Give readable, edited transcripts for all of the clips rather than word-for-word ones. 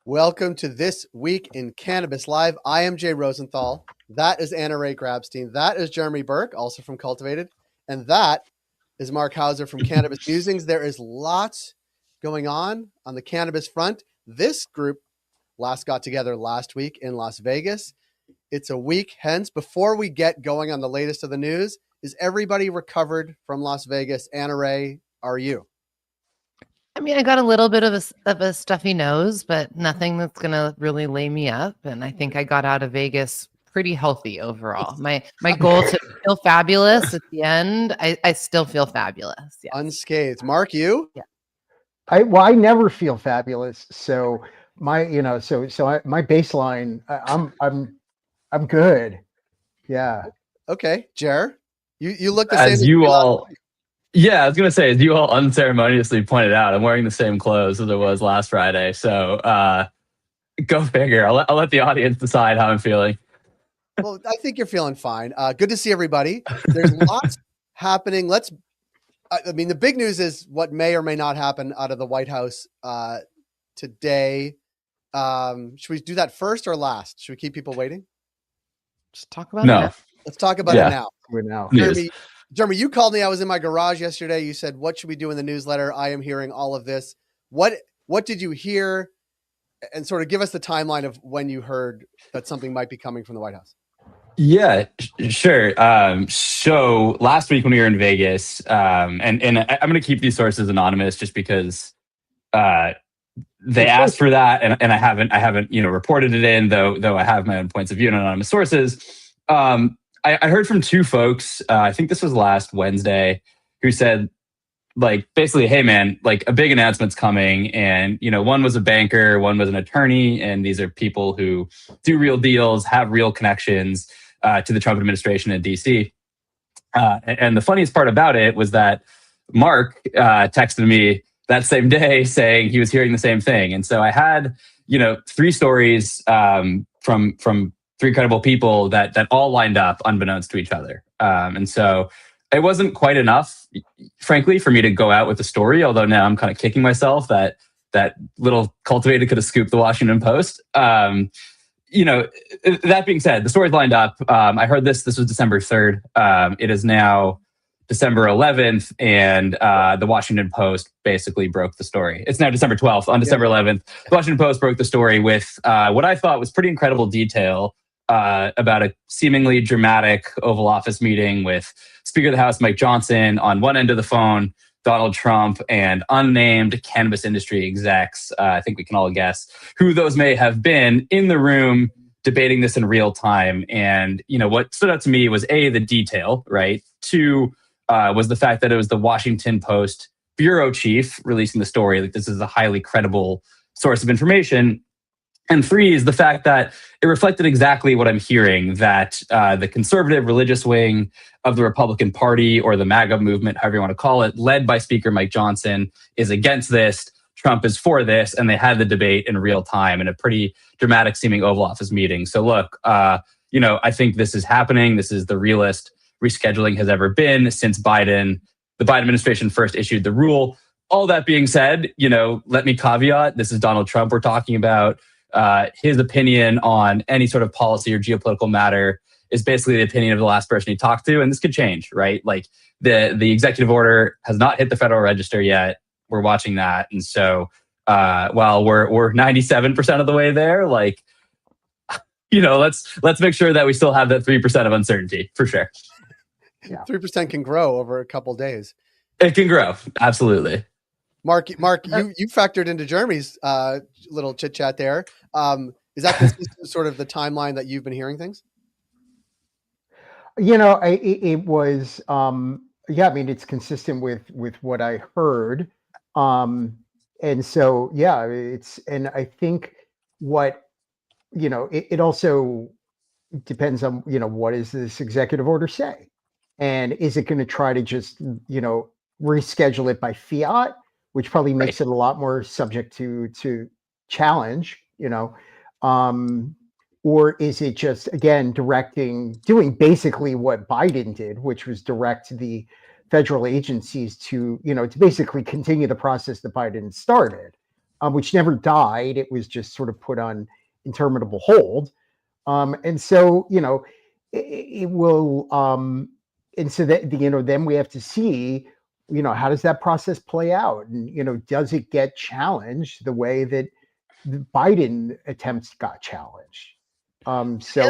Welcome to This Week in Cannabis Live. I am Jay Rosenthal. That is Anna Ray Grabstein. That is Jeremy Burke, also from Cultivated. And that is Mark Hauser from Cannabis Musings. There is lots going on the cannabis front. This group last got together last week in Las Vegas. It's a week hence. Before we get going on the latest of the news, is everybody recovered from Las Vegas? Anna Ray, are you? I mean, I got a little bit of a stuffy nose, but nothing that's going to really lay me up. And I think I got out of Vegas pretty healthy overall. My goal to feel fabulous at the end, I still feel fabulous. Yes. Unscathed. Mark, you? Yeah. I never feel fabulous. So my baseline, I'm good. Yeah. Okay. Jer, you look the same as you all. Yeah, I was gonna say, as you all unceremoniously pointed out, I'm wearing the same clothes as I was last Friday. So go figure. I'll let the audience decide how I'm feeling. Well, I think you're feeling fine. Good to see everybody. There's lots happening. The big news is what may or may not happen out of the White House today. Should we do that first or last? Should we keep people waiting? Just talk about it now. Let's talk about it now. We're now. Jeremy, you called me. I was in my garage yesterday. You said, "What should we do in the newsletter?" I am hearing all of this. What did you hear? And sort of give us the timeline of when you heard that something might be coming from the White House. Yeah, sure. So last week when we were in Vegas, and I'm going to keep these sources anonymous just because they asked for that, and I haven't reported it in, though I have my own points of view and anonymous sources. I heard from two folks, I think this was last Wednesday, who said, basically, hey man, a big announcement's coming. And, one was a banker, one was an attorney. And these are people who do real deals, have real connections to the Trump administration in DC. And the funniest part about it was that Mark texted me that same day saying he was hearing the same thing. And so I had, three stories from three credible people that all lined up unbeknownst to each other. And so it wasn't quite enough, frankly, for me to go out with the story, although now I'm kind of kicking myself that little Cultivated could have scooped the Washington Post. That being said, the story's lined up. I heard this was December 3rd. It is now December 11th, and the Washington Post basically broke the story. It's now December 12th. On December 11th, the Washington Post broke the story with what I thought was pretty incredible detail about a seemingly dramatic Oval Office meeting with Speaker of the House Mike Johnson on one end of the phone, Donald Trump, and unnamed cannabis industry execs. I think we can all guess who those may have been in the room debating this in real time. And, what stood out to me was A, the detail, right? Two, was the fact that it was the Washington Post bureau chief releasing the story. This is a highly credible source of information. And three is the fact that it reflected exactly what I'm hearing, that the conservative religious wing of the Republican Party, or the MAGA movement, however you want to call it, led by Speaker Mike Johnson, is against this. Trump is for this. And they had the debate in real time in a pretty dramatic seeming Oval Office meeting. So look, I think this is happening. This is the realest rescheduling has ever been since the Biden administration first issued the rule. All that being said, let me caveat, this is Donald Trump we're talking about. His opinion on any sort of policy or geopolitical matter is basically the opinion of the last person he talked to, and this could change, right? The executive order has not hit the Federal Register yet. We're watching that, and so while we're 97% of the way there, let's make sure that we still have that 3% of uncertainty for sure. Yeah. 3% can grow over a couple days. It can grow, absolutely. Mark, you factored into Jeremy's little chit chat there. Is that sort of the timeline that you've been hearing things? It was, it's consistent with what I heard. And so, and I think it also depends on, what does this executive order say? And is it going to try to just, reschedule it by fiat, which probably makes it a lot more subject to challenge, or is it just, again, doing basically what Biden did, which was direct the federal agencies to basically continue the process that Biden started. which never died. It was just sort of put on interminable hold. And so, it will, and so that, then we have to see, how does that process play out? And, does it get challenged the way that the Biden attempts got challenged? So,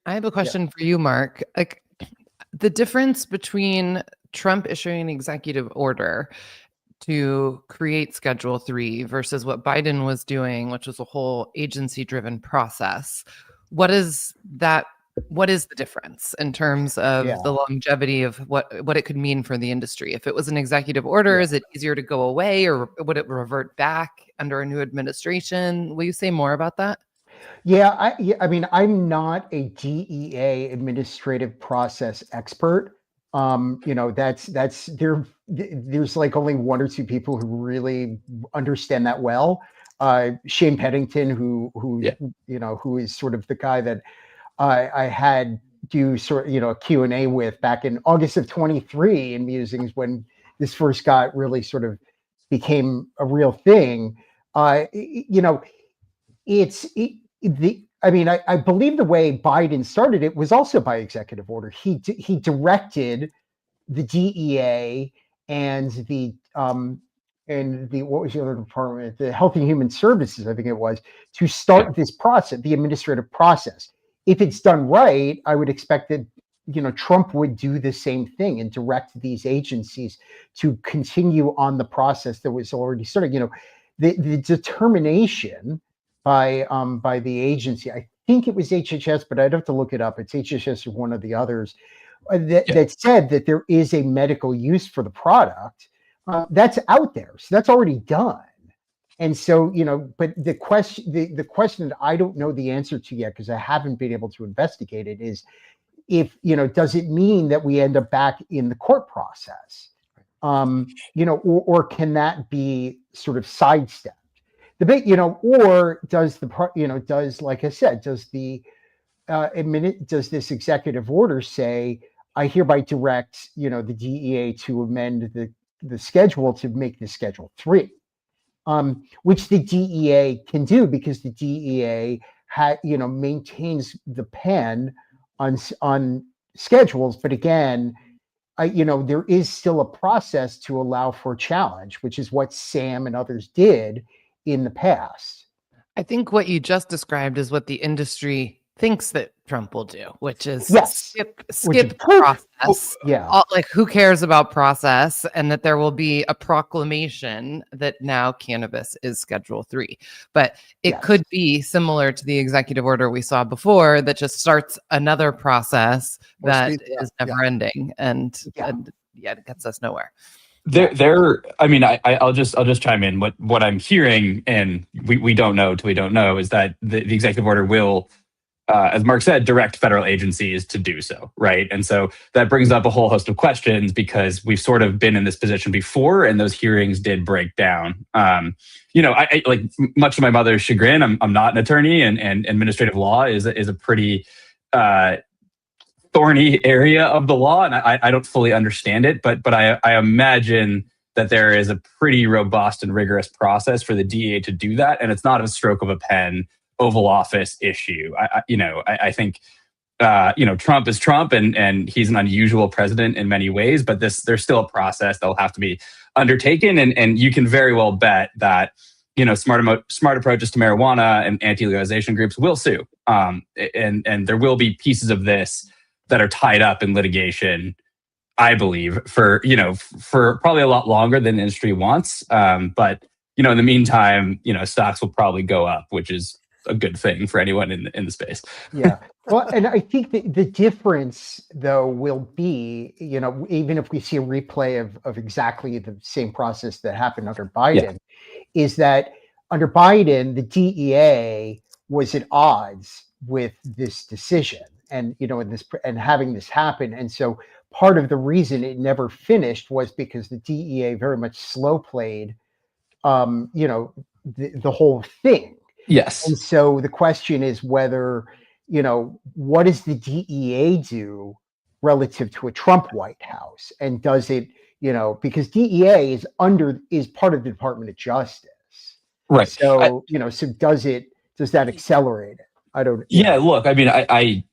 I have a question for you, Mark. Like, the difference between Trump issuing an executive order to create Schedule 3 versus what Biden was doing, which was a whole agency-driven process. What is the difference in terms of the longevity of what it could mean for the industry? If it was an executive order, is it easier to go away, or would it revert back under a new administration? Will you say more about that? I mean, I'm not a DEA administrative process expert. That's there's like only one or two people who really understand that well. Shane Pennington, who is sort of the guy that I had do sort of, a Q&A with back in August of 23 in Musings when this first got really sort of became a real thing. I believe the way Biden started it was also by executive order. He directed the DEA and the what was the other department, the Health and Human Services, I think it was, to start this process, the administrative process. If it's done right, I would expect that Trump would do the same thing and direct these agencies to continue on the process that was already started. The determination by the agency, I think it was HHS, but I'd have to look it up. It's HHS or one of the others that said that there is a medical use for the product. That's out there, so that's already done. And so, but the question that I don't know the answer to yet, because I haven't been able to investigate it, is if, does it mean that we end up back in the court process? Or can that be sort of sidestepped? The big, or does like I said, does this executive order say, I hereby direct, the DEA to amend the schedule to make this Schedule 3, which the DEA can do because the DEA maintains the pen on schedules. But again, there is still a process to allow for challenge, which is what Sam and others did in the past. I think what you just described is what the industry thinks that Trump will do, which is skip the process. Like, who cares about process? And that there will be a proclamation that now cannabis is Schedule 3. But it could be similar to the executive order we saw before that just starts another process is never ending and it gets us nowhere. I'll just chime in. What I'm hearing, and we don't know till we don't know, is that the executive order will, as Mark said, direct federal agencies to do so, right? And so that brings up a whole host of questions because we've sort of been in this position before, and those hearings did break down. I like, much to my mother's chagrin, I'm not an attorney, and administrative law is a pretty thorny area of the law, and I don't fully understand it, but I imagine that there is a pretty robust and rigorous process for the DEA to do that, and it's not a stroke of a pen, Oval Office issue. I think Trump is Trump, and he's an unusual president in many ways, but there's still a process that will have to be undertaken, and you can very well bet that smart approaches to marijuana and anti-legalization groups will sue, and there will be pieces of this that are tied up in litigation, I believe, for probably a lot longer than the industry wants. But in the meantime, stocks will probably go up, which is a good thing for anyone in the space. Yeah. Well, and I think the difference, though, will be, even if we see a replay of exactly the same process that happened under Biden, is that under Biden, the DEA was at odds with this decision. And and having this happen, and so part of the reason it never finished was because the DEA very much slow played, the whole thing. Yes. And so the question is whether, what does the DEA do relative to a Trump White House, and does it, because DEA is part of the Department of Justice, Right. So, so does that accelerate it? I don't. Yeah. Look, I mean, I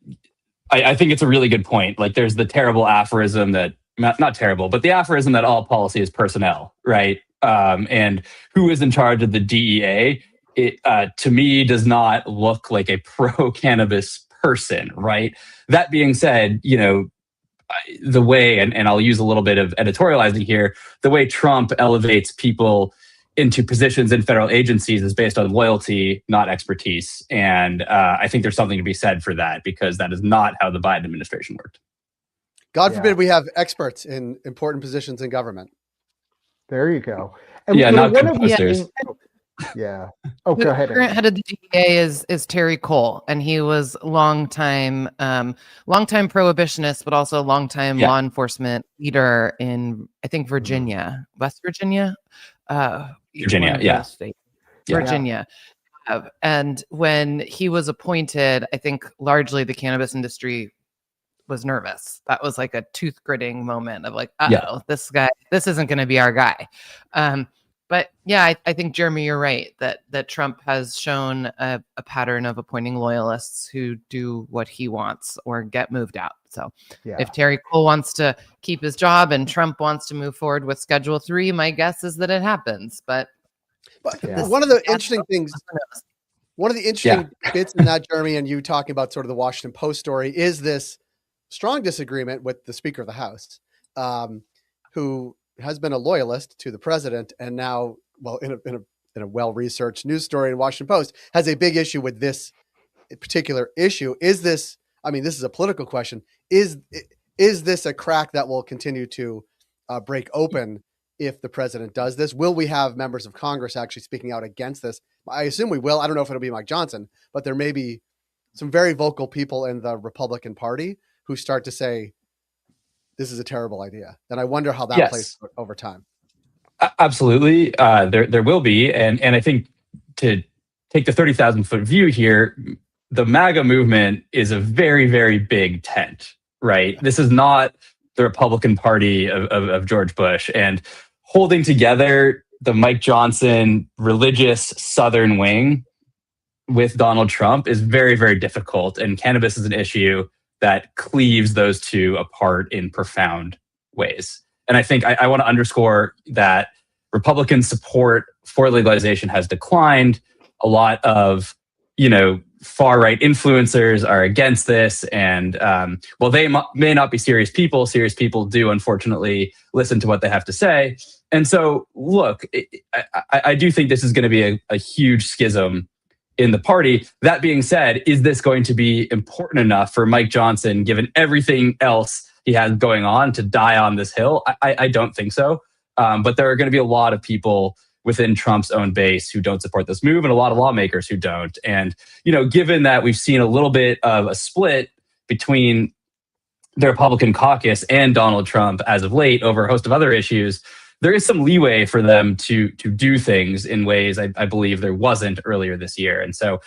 think it's a really good point. Like, there's the terrible aphorism that, not terrible, but the aphorism that all policy is personnel, right? And who is in charge of the DEA? It, to me, does not look like a pro-cannabis person, right? That being said, the way, and I'll use a little bit of editorializing here, the way Trump elevates people into positions in federal agencies is based on loyalty, not expertise. And I think there's something to be said for that, because that is not how the Biden administration worked. God forbid we have experts in important positions in government. There you go. And not composters. Yeah. Oh, go ahead. The current head of the DEA is Terry Cole, and he was longtime prohibitionist, but also longtime law enforcement leader in, I think, Virginia, West Virginia. Virginia. Virginia. And when he was appointed, I think largely the cannabis industry was nervous. That was like a tooth gritting moment of like, this isn't going to be our guy. But yeah, I think, Jeremy, you're right that Trump has shown a pattern of appointing loyalists who do what he wants or get moved out. So if Terry Cole wants to keep his job and Trump wants to move forward with Schedule 3, my guess is that it happens. But one of the interesting things, bits in that, Jeremy, and you talking about sort of the Washington Post story, is this strong disagreement with the Speaker of the House, who has been a loyalist to the president, and now, in a well-researched news story in Washington Post, has a big issue with this particular issue. Is this? I mean, this is a political question. Is this a crack that will continue to break open if the president does this? Will we have members of Congress actually speaking out against this? I assume we will. I don't know if it'll be Mike Johnson, but there may be some very vocal people in the Republican Party who start to say, this is a terrible idea. And I wonder how that plays over time. Absolutely. There will be. And I think, to take the 30,000 foot view here, the MAGA movement is a very, very big tent, right? This is not the Republican Party of George Bush. And holding together the Mike Johnson religious Southern wing with Donald Trump is very, very difficult. And cannabis is an issue that cleaves those two apart in profound ways. And I think I want to underscore that Republican support for legalization has declined. A lot of, far-right influencers are against this. And while they may not be serious people do, unfortunately, listen to what they have to say. And so, look, I do think this is going to be a huge schism in the party. That being said, is this going to be important enough for Mike Johnson, given everything else he has going on, to die on this hill? I don't think so. But there are going to be a lot of people within Trump's own base who don't support this move, and a lot of lawmakers who don't. And, given that we've seen a little bit of a split between the Republican caucus and Donald Trump as of late over a host of other issues, there is some leeway for them to do things in ways I believe there wasn't earlier this year. And so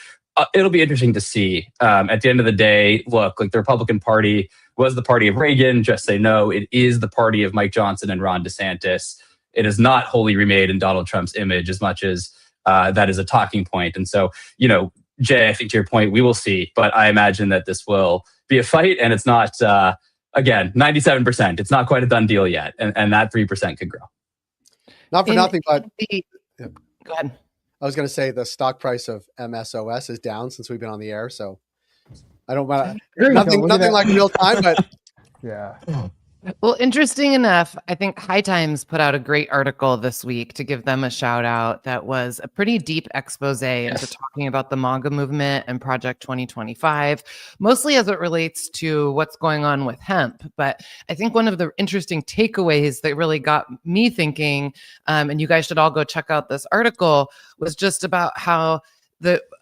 it'll be interesting to see. At the end of the day, look, like, the Republican Party was the party of Reagan. Just say no. It is the party of Mike Johnson and Ron DeSantis. It is not wholly remade in Donald Trump's image, as much as that is a talking point. And so, Jay, I think to your point, we will see. But I imagine that this will be a fight, and it's not, again, 97%. It's not quite a done deal yet. And that 3% could grow. Not for nothing, but go ahead. I was going to say the stock price of MSOS is down since we've been on the air. So I don't want nothing like real time, but yeah. Well, interesting enough, I think High Times put out a great article this week, to give them a shout out, that was a pretty deep expose into talking about the MAGA movement and Project 2025, mostly as it relates to what's going on with hemp. But I think one of the interesting takeaways that really got me thinking, and you guys should all go check out this article, was just about how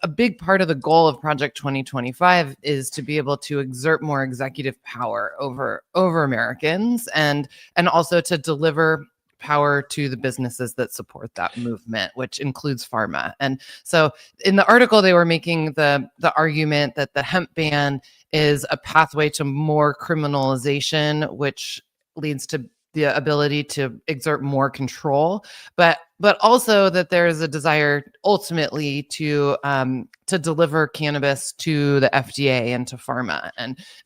a big part of the goal of Project 2025 is to be able to exert more executive power over Americans, and also to deliver power to the businesses that support that movement, which includes pharma. And so in the article, they were making the argument that the hemp ban is a pathway to more criminalization, which leads to the ability to exert more control. But but also that there is a desire ultimately to deliver cannabis to the FDA and to pharma,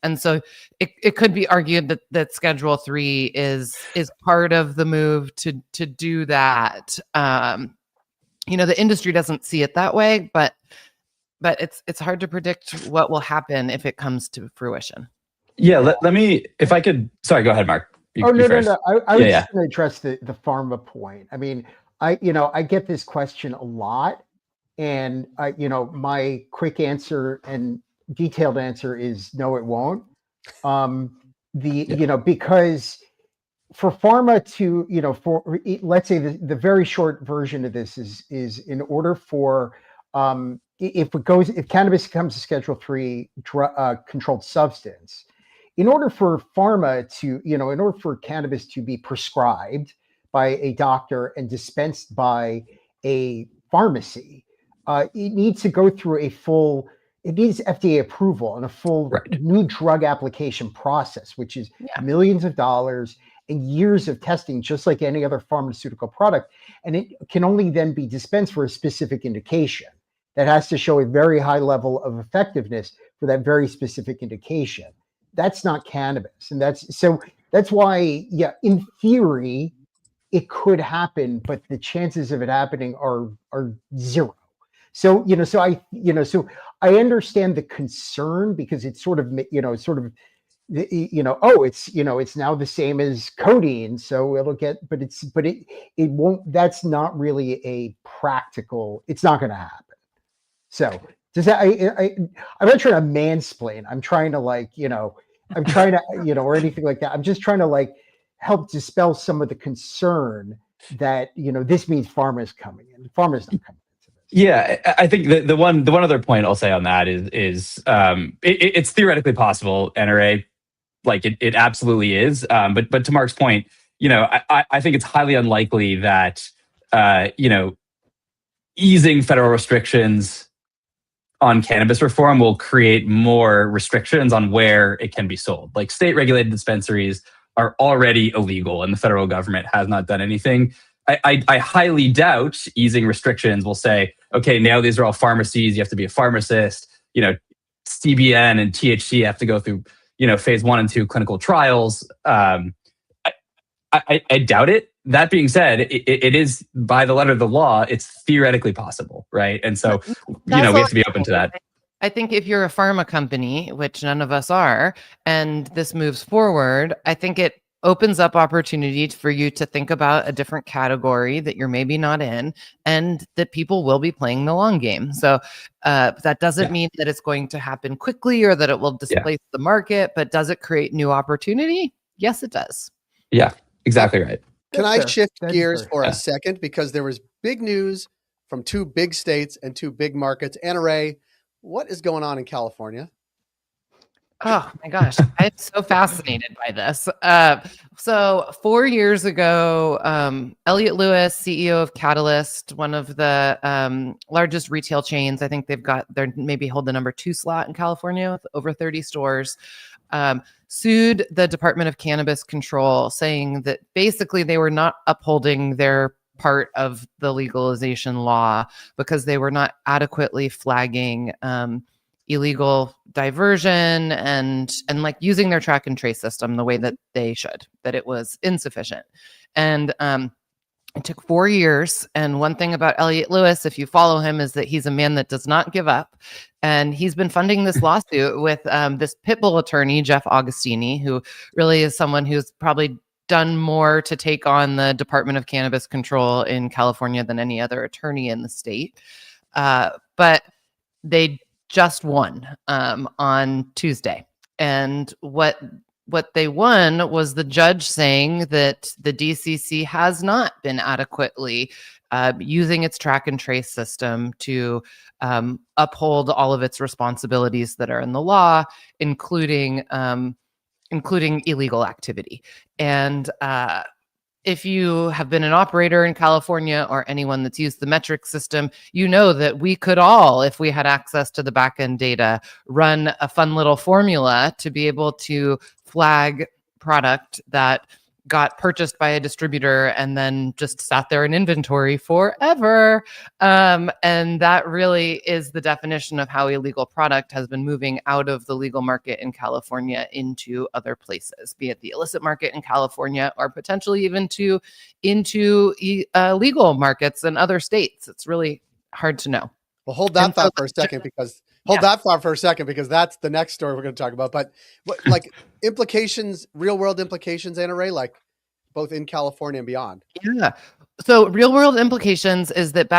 and so it could be argued that Schedule 3 is part of the move to do that. The industry doesn't see it that way, but it's hard to predict what will happen if it comes to fruition. Yeah, let me, if I could. Sorry, go ahead, Mark. No. I was Yeah. just going to address the pharma point. I mean, I get this question a lot, and my quick answer and detailed answer is no, it won't. Because for pharma to, let's say the very short version of this is in order for, if cannabis becomes a Schedule 3 controlled substance, in order for pharma to, in order for cannabis to be prescribed by a doctor and dispensed by a pharmacy, it needs to go through it needs FDA approval and a full new drug application process, which is millions of dollars and years of testing, just like any other pharmaceutical product. And it can only then be dispensed for a specific indication that has to show a very high level of effectiveness for that very specific indication. That's not cannabis. And that's why, in theory, it could happen, but the chances of it happening are zero. So, I understand the concern, because it's it's now the same as codeine, so it'll get, but it won't. That's not really a practical. It's not going to happen. So does that? I'm not trying to mansplain. I'm trying to or anything like that. I'm just trying to help dispel some of the concern that this means pharma is coming in. Pharma is not coming. Yeah, I think the one other point I'll say on that is it's theoretically possible, NRA, it absolutely is. But to Mark's point, I think it's highly unlikely that easing federal restrictions on cannabis reform will create more restrictions on where it can be sold. Like, state regulated dispensaries are already illegal, and the federal government has not done anything. I highly doubt easing restrictions will say, okay, now these are all pharmacies. You have to be a pharmacist. CBN and THC have to go through, phase 1 and 2 clinical trials. I doubt it. That being said, it is, by the letter of the law, it's theoretically possible, right? And so, we have to be open to that. I think if you're a pharma company, which none of us are, and this moves forward, I think it opens up opportunity for you to think about a different category that you're maybe not in, and that people will be playing the long game. So that doesn't mean that it's going to happen quickly or that it will displace the market, but does it create new opportunity? Yes, it does. Yeah, exactly right. Can I shift gears for a second? Because there was big news from 2 big states and 2 big markets. Anna Ray, what is going on in California? Oh my gosh, I'm so fascinated by this. So 4 years ago, Elliot Lewis, CEO of Catalyst, one of the largest retail chains, I think they're maybe hold the number 2 slot in California with over 30 stores, sued the Department of Cannabis Control, saying that basically they were not upholding their part of the legalization law because they were not adequately flagging illegal diversion and using their track and trace system the way that they should, that it was insufficient. And it took 4 years. And one thing about Elliot Lewis, if you follow him, is that he's a man that does not give up. And he's been funding this lawsuit with this pitbull attorney, Jeff Augustini, who really is someone who's probably done more to take on the Department of Cannabis Control in California than any other attorney in the state. But they just won on Tuesday. And what they won was the judge saying that the DCC has not been adequately using its track and trace system to uphold all of its responsibilities that are in the law, including illegal activity. And if you have been an operator in California or anyone that's used the metric system, you know that we could all, if we had access to the backend data, run a fun little formula to be able to flag product that got purchased by a distributor and then just sat there in inventory forever. And that really is the definition of how illegal product has been moving out of the legal market in California into other places, be it the illicit market in California or potentially even into legal markets in other states. It's really hard to know. Well, hold that thought for a second because that's the next story we're going to talk about. But what, like implications, real world implications, Anna Ray, like both in California and beyond. Yeah. So real world implications is that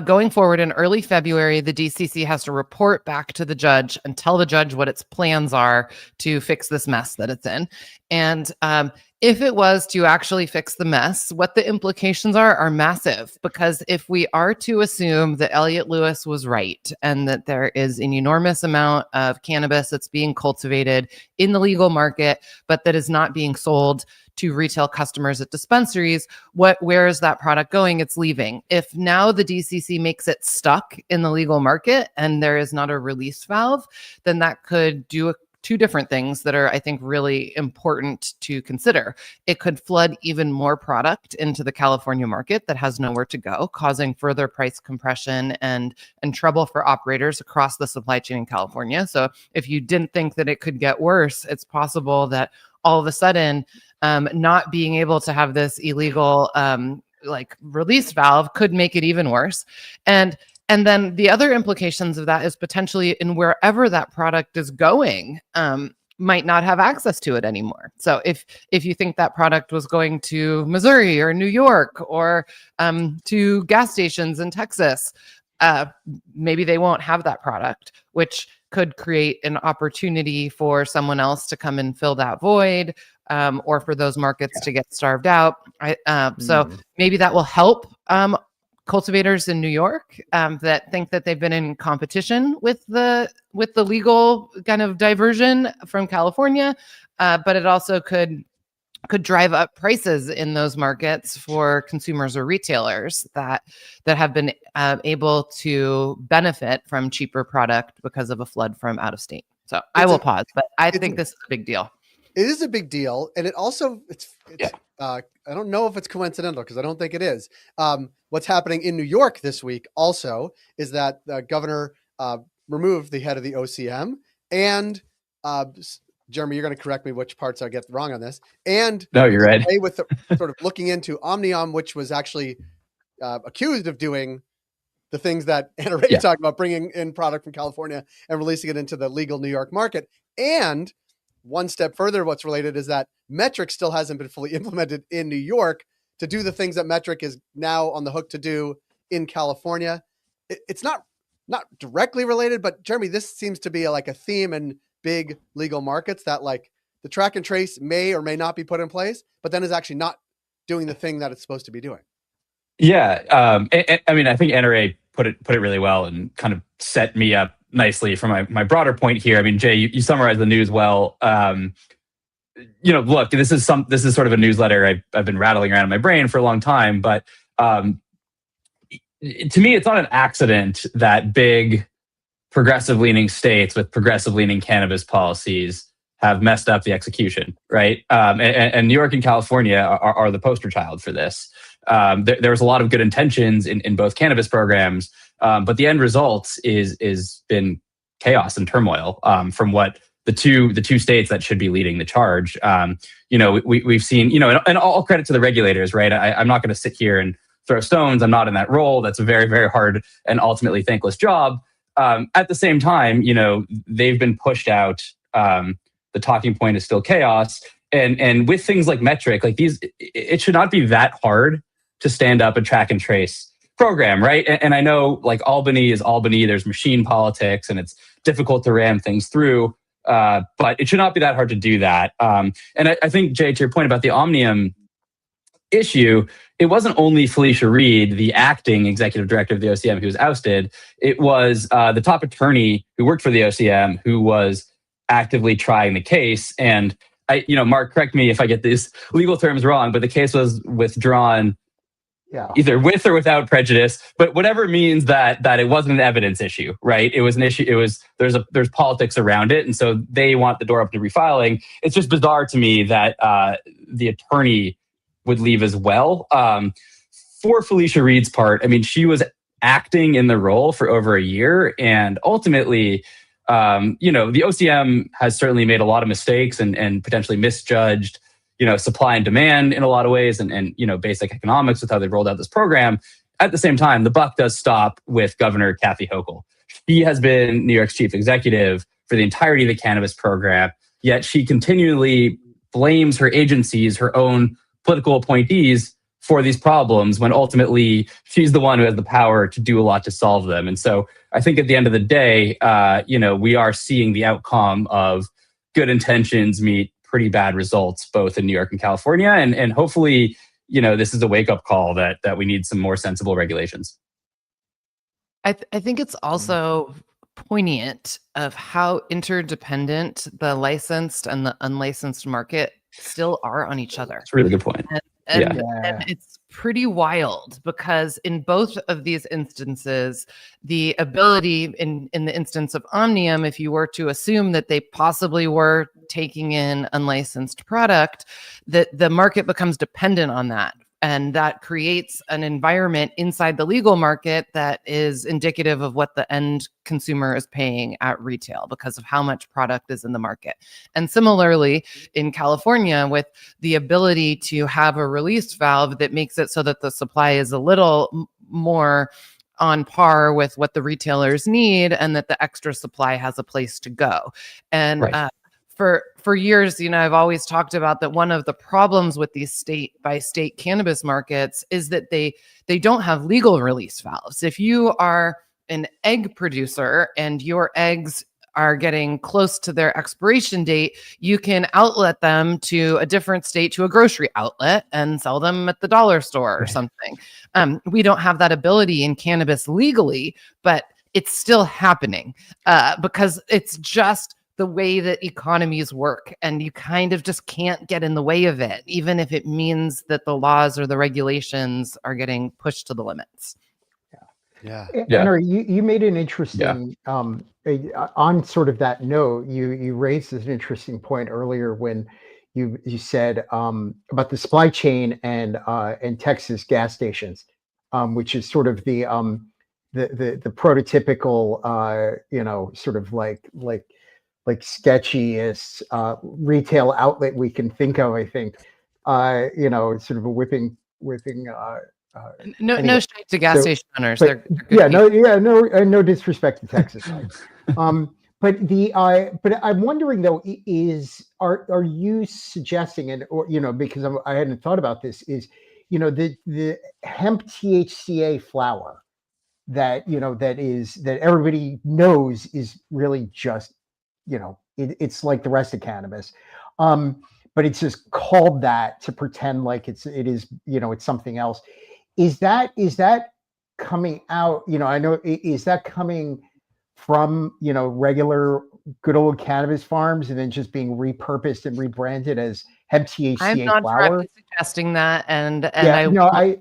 going forward in early February, the DCC has to report back to the judge and tell the judge what its plans are to fix this mess that it's in. And if it was to actually fix the mess, what the implications are massive, because if we are to assume that Elliot Lewis was right and that there is an enormous amount of cannabis that's being cultivated in the legal market, but that is not being sold to retail customers at dispensaries, where is that product going? It's leaving. If now the DCC makes it stuck in the legal market and there is not a release valve, then that could do two different things that are, I think, really important to consider. It could flood even more product into the California market that has nowhere to go, causing further price compression and trouble for operators across the supply chain in California. So if you didn't think that it could get worse, it's possible that all of a sudden, not being able to have this illegal release valve could make it even worse. And then the other implications of that is potentially in wherever that product is going, might not have access to it anymore. So if you think that product was going to Missouri or New York or to gas stations in Texas, maybe they won't have that product, which could create an opportunity for someone else to come and fill that void, or for those markets to get starved out. So maybe that will help cultivators in New York that think that they've been in competition with the legal kind of diversion from California, but it also could drive up prices in those markets for consumers or retailers that have been able to benefit from cheaper product because of a flood from out of state. So I will pause, but I think this is a big deal. It is a big deal, and it also I don't know if it's coincidental because I don't think it is. What's happening in New York this week also is that the governor removed the head of the OCM, and Jeremy, you're going to correct me which parts I get wrong on this. And no, you're right. With the, sort of looking into Omnium, which was actually accused of doing the things that Anna Ray talked about, bringing in product from California and releasing it into the legal New York market. And one step further, what's related is that Metric still hasn't been fully implemented in New York to do the things that Metric is now on the hook to do in California. It's not directly related, but Jeremy, this seems to be like a theme in big legal markets that like the track and trace may or may not be put in place, but then is actually not doing the thing that it's supposed to be doing. Yeah. I mean, I think Anna Ray put it really well and kind of set me up nicely for my broader point here. I mean, Jay, you summarized the news well. Look, this is sort of a newsletter I've been rattling around in my brain for a long time, but to me, it's not an accident that big progressive-leaning states with progressive-leaning cannabis policies have messed up the execution, right? And New York and California are the poster child for this. There was a lot of good intentions in both cannabis programs, but the end result is been chaos and turmoil from what the two states that should be leading the charge. We've seen, and all credit to the regulators, right? I'm not going to sit here and throw stones. I'm not in that role. That's a very, very hard and ultimately thankless job. At the same time, they've been pushed out. The talking point is still chaos. And with things like Metric, like these, it should not be that hard to stand up a track and trace program, right? And I know like Albany is Albany, there's machine politics and it's difficult to ram things through, but it should not be that hard to do that. And I think, Jay, to your point about the Omnium issue, it wasn't only Felicia Reed, the acting executive director of the OCM, who was ousted. It was the top attorney who worked for the OCM who was actively trying the case. And Mark, correct me if I get these legal terms wrong, but the case was withdrawn either with or without prejudice, but whatever means that it wasn't an evidence issue, right? It was an issue. It was there's politics around it, and so they want the door open to refiling. It's just bizarre to me that the attorney would leave as well. For Felicia Reed's part, I mean, she was acting in the role for over a year, and ultimately, the OCM has certainly made a lot of mistakes and potentially misjudged supply and demand in a lot of ways and basic economics with how they rolled out this program. At the same time, the buck does stop with Governor Kathy Hochul. She has been New York's chief executive for the entirety of the cannabis program, yet she continually blames her agencies, her own political appointees, for these problems when ultimately she's the one who has the power to do a lot to solve them. And so I think at the end of the day, we are seeing the outcome of good intentions meet pretty bad results, both in New York and California. And hopefully, this is a wake-up call that we need some more sensible regulations. I think it's also poignant of how interdependent the licensed and the unlicensed market still are on each other. That's a really good point. And it's pretty wild because in both of these instances, the ability in the instance of Omnium, if you were to assume that they possibly were taking in unlicensed product, that the market becomes dependent on that. And that creates an environment inside the legal market that is indicative of what the end consumer is paying at retail because of how much product is in the market. And similarly, in California, with the ability to have a release valve that makes it so that the supply is a little more on par with what the retailers need and that the extra supply has a place to go. And right. For years, I've always talked about that one of the problems with these state by state cannabis markets is that they don't have legal release valves. If you are an egg producer and your eggs are getting close to their expiration date, you can outlet them to a different state, to a grocery outlet, and sell them at the dollar store or something. We don't have that ability in cannabis legally, but it's still happening because it's just the way that economies work, and you kind of just can't get in the way of it, even if it means that the laws or the regulations are getting pushed to the limits. Yeah. Henry, you made an interesting, on sort of that note, you raised an interesting point earlier when you said about the supply chain and Texas gas stations, which is sort of the prototypical, sort of like sketchiest retail outlet we can think of. I think, sort of a whipping. No shade to gas station owners. But, they're no disrespect to Texas. But I'm wondering though, are you suggesting, because I hadn't thought about this, is the hemp THCA flower that that everybody knows is really just it's like the rest of cannabis, but it's just called that to pretend like it is it's something else. Is that coming out? I know, is that coming from regular good old cannabis farms and then just being repurposed and rebranded as hemp THCA flower? I'm not directly suggesting that, and I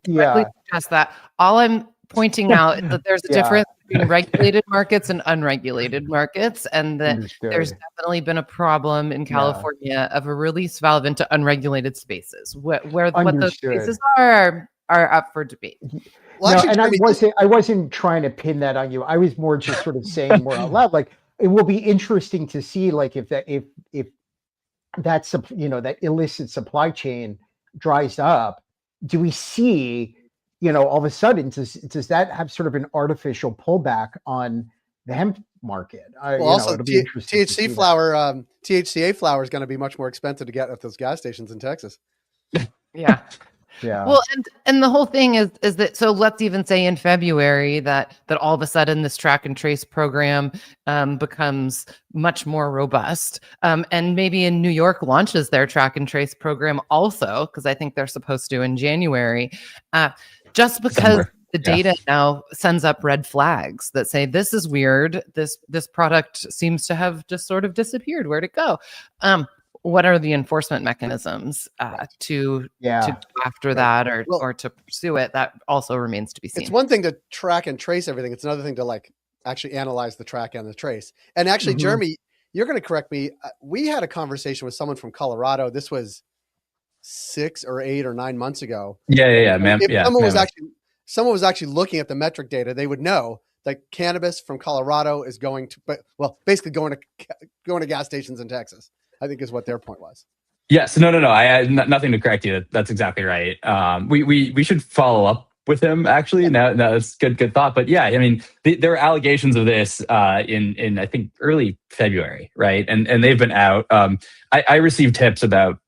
directly suggest that. All I'm pointing out is that there's a difference between regulated markets and unregulated markets, and that there's definitely been a problem in California of a release valve into unregulated spaces, what those spaces are up for debate. Well, actually, and I wasn't trying to pin that on you. I was more just sort of saying more out loud, like it will be interesting to see, like if that's that illicit supply chain dries up, do we see all of a sudden does that have sort of an artificial pullback on the hemp market? Also, THC flower, THCA flower is going to be much more expensive to get at those gas stations in Texas. Yeah. Yeah. Well, and the whole thing is that, so let's even say in February that all of a sudden this track and trace program becomes much more robust. And maybe in New York launches their track and trace program also, because I think they're supposed to in January. Just because the data now sends up red flags that say, this is weird. This product seems to have just sort of disappeared. Where'd it go? what are the enforcement mechanisms to go after that or to pursue it? That also remains to be seen. It's one thing to track and trace everything. It's another thing to like actually analyze the track and the trace. And actually, Jeremy, you're going to correct me. We had a conversation with someone from Colorado. This was 6 or 8 or 9 months ago. Yeah. Someone was actually looking at the metric data, they would know that cannabis from Colorado is going to, basically going to gas stations in Texas, I think is what their point was. Yes. No. I had nothing to correct you. That's exactly right. We should follow up with him actually. No, that's good thought. But yeah, I mean, there are allegations of this in I think early February, right? And they've been out. I received tips about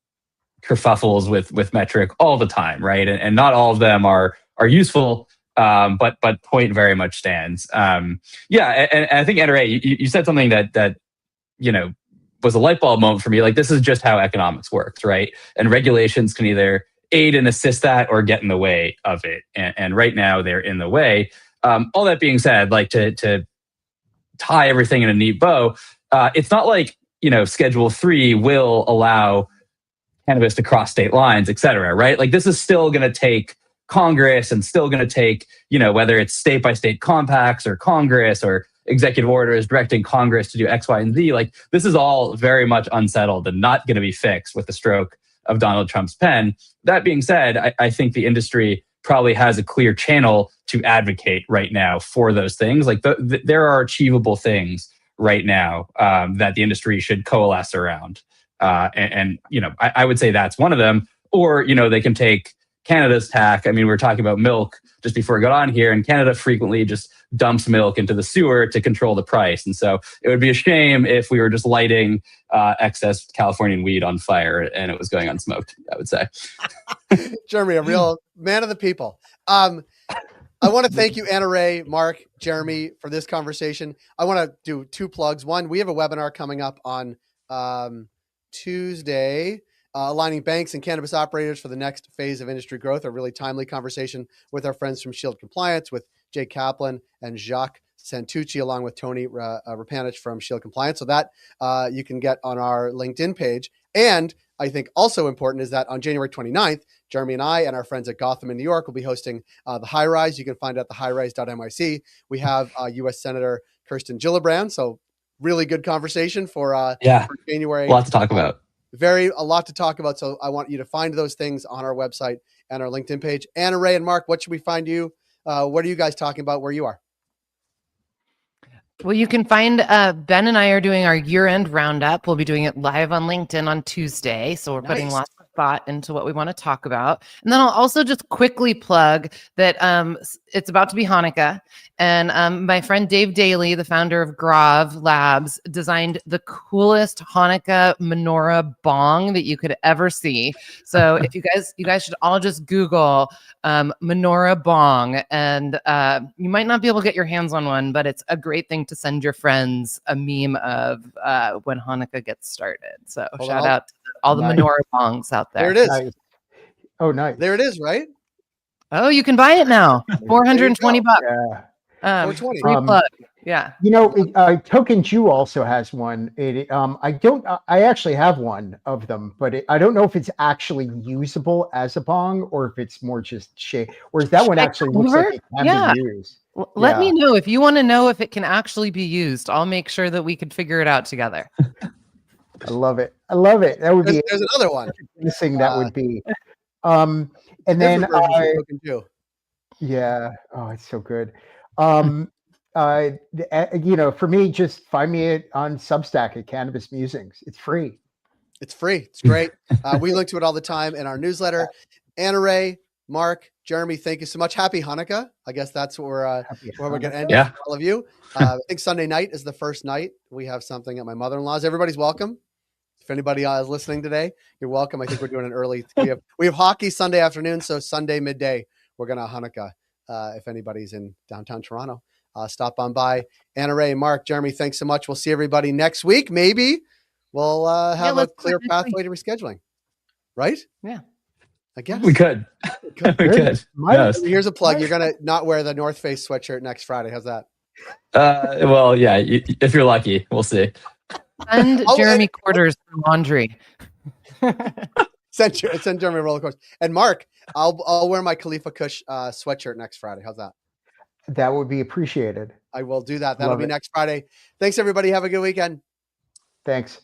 kerfuffles with metric all the time, right? And not all of them are useful. But point very much stands. And I think NRA, you said something that was a light bulb moment for me. Like, this is just how economics works, right? And regulations can either aid and assist that or get in the way of it. And right now they're in the way. All that being said, like to tie everything in a neat bow, it's not like, Schedule 3 will allow cannabis to cross state lines, et cetera, right? Like, this is still going to take Congress and still going to take, whether it's state by state compacts or Congress or executive orders directing Congress to do X, Y, and Z. Like, this is all very much unsettled and not going to be fixed with the stroke of Donald Trump's pen. That being said, I think the industry probably has a clear channel to advocate right now for those things. Like, there are achievable things right now that the industry should coalesce around. I would say that's one of them. Or, they can take Canada's tack. I mean, we were talking about milk just before we got on here, and Canada frequently just dumps milk into the sewer to control the price. And so it would be a shame if we were just lighting excess Californian weed on fire and it was going unsmoked, I would say. Jeremy, a real man of the people. I want to thank you, Anna Ray, Mark, Jeremy, for this conversation. I want to do 2 plugs. One, we have a webinar coming up on Tuesday, aligning banks and cannabis operators for the next phase of industry growth, a really timely conversation with our friends from Shield Compliance, with Jay Kaplan and Jacques Santucci, along with Tony Rapanich from Shield Compliance. So that you can get on our LinkedIn page. And I think also important is that on January 29th, Jeremy and I and our friends at Gotham in New York will be hosting the High Rise. You can find it at thehighrise.nyc. We have U.S. Senator Kirsten Gillibrand. So really good conversation for January. A lot to talk about. A lot to talk about. So I want you to find those things on our website and our LinkedIn page. Anna Ray and Mark, what should we find you? What are you guys talking about where you are? Well, you can find Ben and I are doing our year-end roundup. We'll be doing it live on LinkedIn on Tuesday. So we're putting lots of thought into what we want to talk about. And then I'll also just quickly plug that it's about to be Hanukkah. And my friend Dave Daly, the founder of Grav Labs, designed the coolest Hanukkah menorah bong that you could ever see. So if you guys should all just Google menorah bong, and you might not be able to get your hands on one, but it's a great thing to send your friends a meme of when Hanukkah gets started. So shout out to all the menorah bongs out there. There it is. Nice. Oh, nice. There it is, right? Oh, you can buy it now. $420. Yeah. 420. Free plug. Yeah. Token Jew also has one. I actually have one of them, but I don't know if it's actually usable as a bong or if it's more just shade. Whereas that one actually looks like it can be used. Let me know if you want to know if it can actually be used. I'll make sure that we could figure it out together. I love it. That would be. There's another one. Thing that would be. And then yeah. Oh, it's so good. For me, just find me on Substack at Cannabis Musings. It's free. It's great. We link to it all the time in our newsletter. Anna Ray, Mark, Jeremy, thank you so much. Happy Hanukkah. I guess that's where we're going to end it for all of you. I think Sunday night is the first night. We have something at my mother-in-law's. Everybody's welcome. If anybody is listening today, you're welcome. I think we're doing an early. We have hockey Sunday afternoon, so Sunday midday we're going to Hanukkah. If anybody's in downtown Toronto, stop on by. Anna Ray, Mark, Jeremy, thanks so much. We'll see everybody next week. Maybe we'll have a clear pathway to rescheduling. Right? Yeah. I guess we could. Yes. Here's a plug. You're gonna not wear the North Face sweatshirt next Friday. How's that? Well, yeah. If you're lucky, we'll see. Send Oh, Jeremy quarters for laundry. Send Jeremy a roller coaster. And Mark, I'll wear my Khalifa Kush sweatshirt next Friday. How's that? That would be appreciated. I will do that. That'll Love be it. next Friday. Thanks, everybody. Have a good weekend. Thanks.